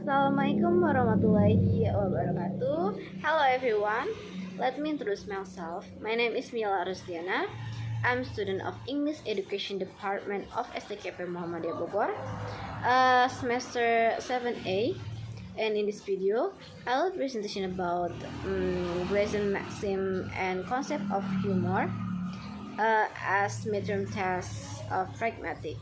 Assalamualaikum warahmatullahi wabarakatuh. Hello everyone. Let me introduce myself. My name is Mila. I'm student of English Education Department of STKP Muhammadiyah Bogor, semester 7A. And in this video, I will presentation about Gricean, Maxim, and concept of humor as midterm test of Pragmatic.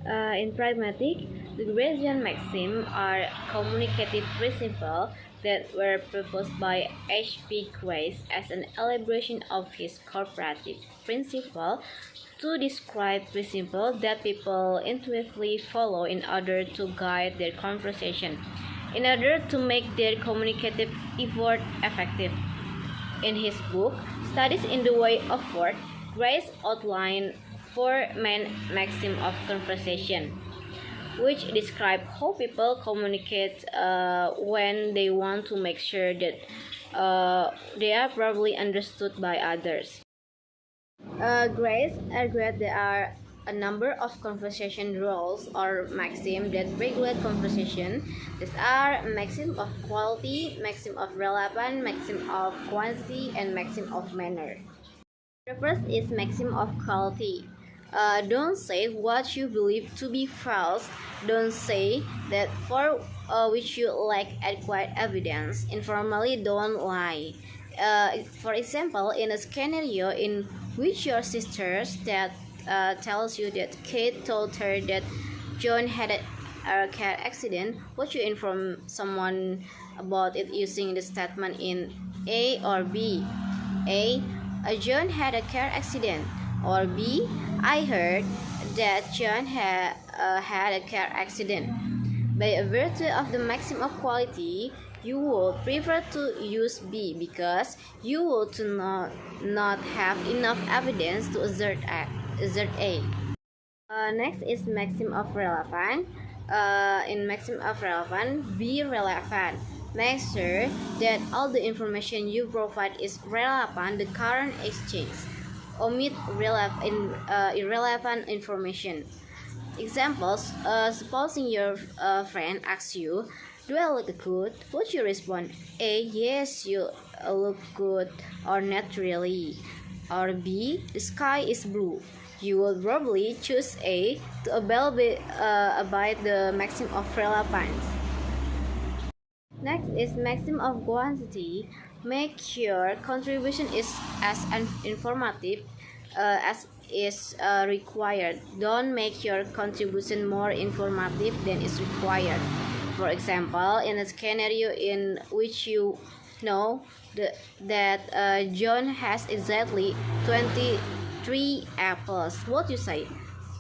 In Pragmatic, the Gricean Maxim are communicative principles that were proposed by H.P. Grice as an elaboration of his cooperative principle to describe principles that people intuitively follow in order to guide their conversation, in order to make their communicative effort effective. In his book, Studies in the Way of Word, Grice outlined four main maxims of conversation, which describe how people communicate when they want to make sure that they are properly understood by others. Grice argued there are a number of conversation rules or maxims that regulate conversation. These are maxim of quality, maxim of relevance, maxim of quantity, and maxim of manner. The first is maxim of quality. Don't say what you believe to be false. Don't say that for which you lack adequate evidence. Informally, don't lie. For example, in a scenario in which your sister tells you that Kate told her that John had a car accident, would you inform someone about it using the statement in A or B? A. John had a car accident. Or B. I heard that John had a car accident. By virtue of the maxim of quality, you would prefer to use B because you would not have enough evidence to assert A. Next is maxim of relevance. In maxim of relevance, be relevant. Make sure that all the information you provide is relevant to the current exchange. Omit irrelevant information. Examples: supposing your friend asks you, "Do I look good?" Would you respond A. Yes, you look good, or not really? Or B. The sky is blue. You would probably choose A to abide the maxim of relevance. Next is maxim of quantity. Make your contribution is as informative as is required. Don't make your contribution more informative than is required. For example, in a scenario in which you know that John has exactly 23 apples, what you say?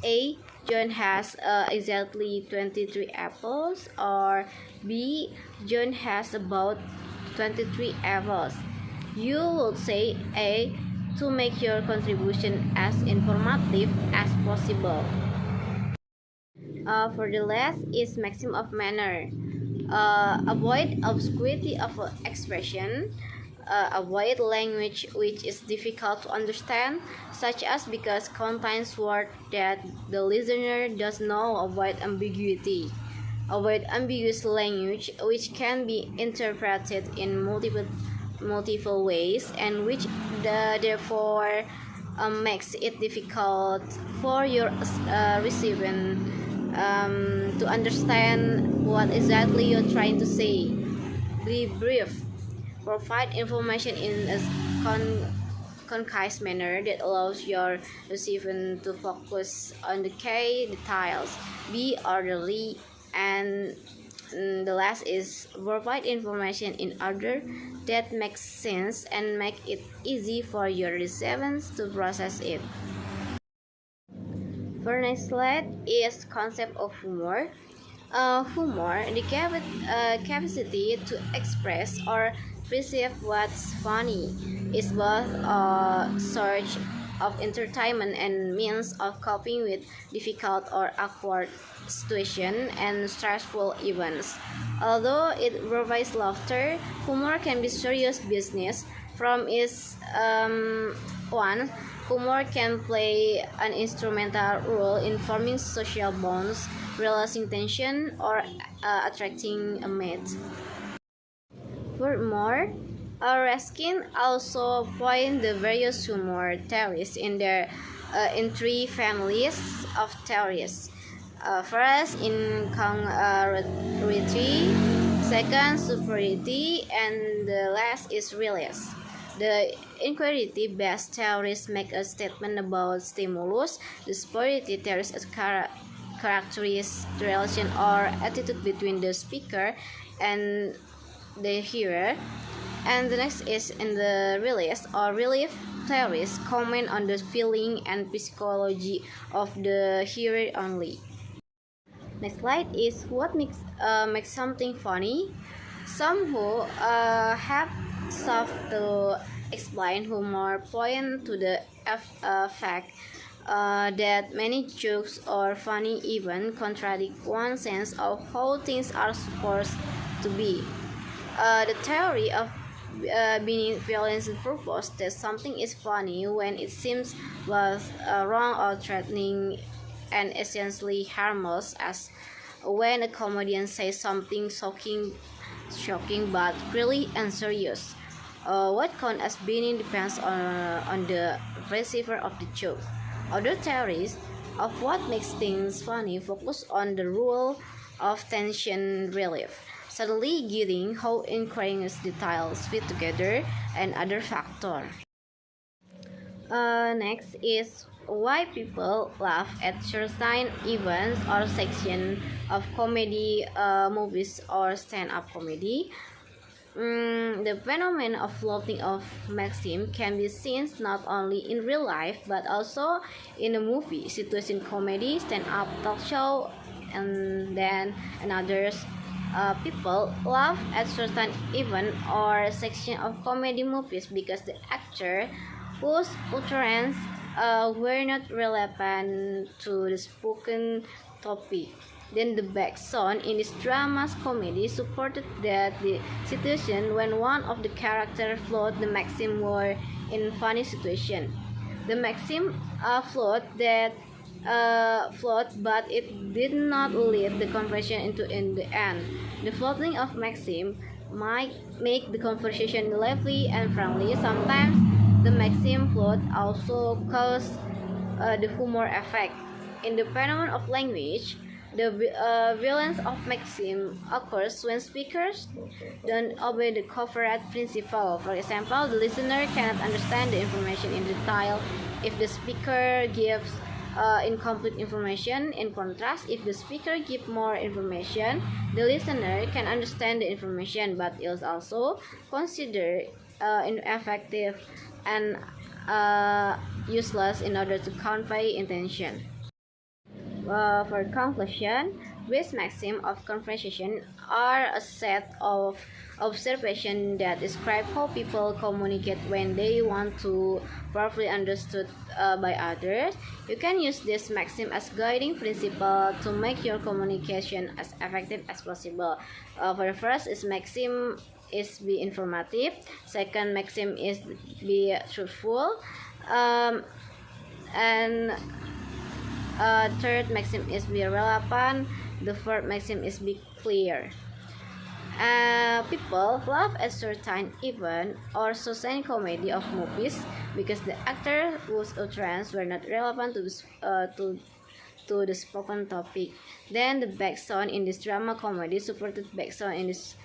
A. John has exactly 23 apples, or B. John has about 23 apples. You would say A to make your contribution as informative as possible. For the last is maxim of manner. Avoid obscurity of expression. Avoid language which is difficult to understand, such as because contains words that the listener does know. Avoid ambiguity. Avoid ambiguous language which can be interpreted in multiple ways and which therefore makes it difficult for your recipient to understand what exactly you're trying to say. Be brief. Provide information in a concise manner that allows your recipient to focus on the key details. Be orderly. And the last is provide information in order that makes sense and make it easy for your recipients to process it. For next slide is concept of humor. Humor, the capacity to express or perceive what's funny, is both a source of entertainment and means of coping with difficult or awkward situations and stressful events. Although it provides laughter, humor can be serious business. From its one Humor can play an instrumental role in forming social bonds, realizing tension, or attracting a mate. Furthermore, Ruskin also point the various humor theories in three families of theories. First, incongruity, second, superiority, and the last is realism. The incongruity-based theories make a statement about stimulus. The superiority theories characterize the relation or attitude between the speaker and the hearer. And the next is in the realist or relief theories comment on the feeling and psychology of the hearer only. Next slide is what makes something funny. Some who have sought to explain humor point to the fact that many jokes or funny even contradict one's sense of how things are supposed to be. The theory of benevolence proposed that something is funny when it seems both wrong or threatening, and essentially harmless, as when a comedian says something shocking but really unserious. What counts as being depends on the receiver of the joke. Other theories of what makes things funny focus on the role of tension relief, subtly getting how incongruous details fit together, and other factors. Next is why people laugh at certain events or sections of comedy movies or stand-up comedy. The phenomenon of floating of Maxim can be seen not only in real life but also in a movie, situation comedy, stand-up talk show, and then others. People laugh at certain event or section of comedy movies because the actor whose utterance were not relevant to the spoken topic. Then the background in this drama's comedy supported that the situation when one of the characters float the maxim were in funny situation. The maxim float, but it did not lead the conversation into in the end. The floating of maxim might make the conversation lively and friendly. Sometimes the maxim float also cause the humor effect. In the phenomenon of language, the violence of maxim occurs when speakers don't obey the covert principle. For example, the listener cannot understand the information in detail if the speaker gives incomplete information. In contrast, if the speaker gives more information, the listener can understand the information, but is also considered ineffective and useless in order to convey intention. For conclusion, these maxims of conversation are a set of observations that describe how people communicate when they want to properly understood by others. You can use this maxim as guiding principle to make your communication as effective as possible. For the first is maxim is be informative. Second maxim is be truthful. And third maxim is be relevant. The fourth maxim is be clear. People laugh at certain event or certain comedy of movies because the actor whose utterance were not relevant to the spoken topic. Then the background in this drama comedy supported background in this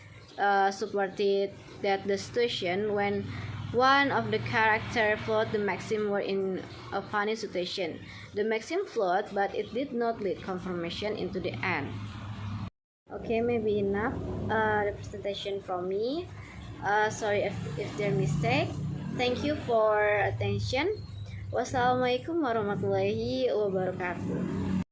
supported that the situation when one of the characters float the maxim were in a funny situation. The maxim float, but it did not lead confirmation into the end. Okay, maybe enough the presentation from me. Sorry if there mistake. Thank you for attention. Wassalamualaikum warahmatullahi wabarakatuh.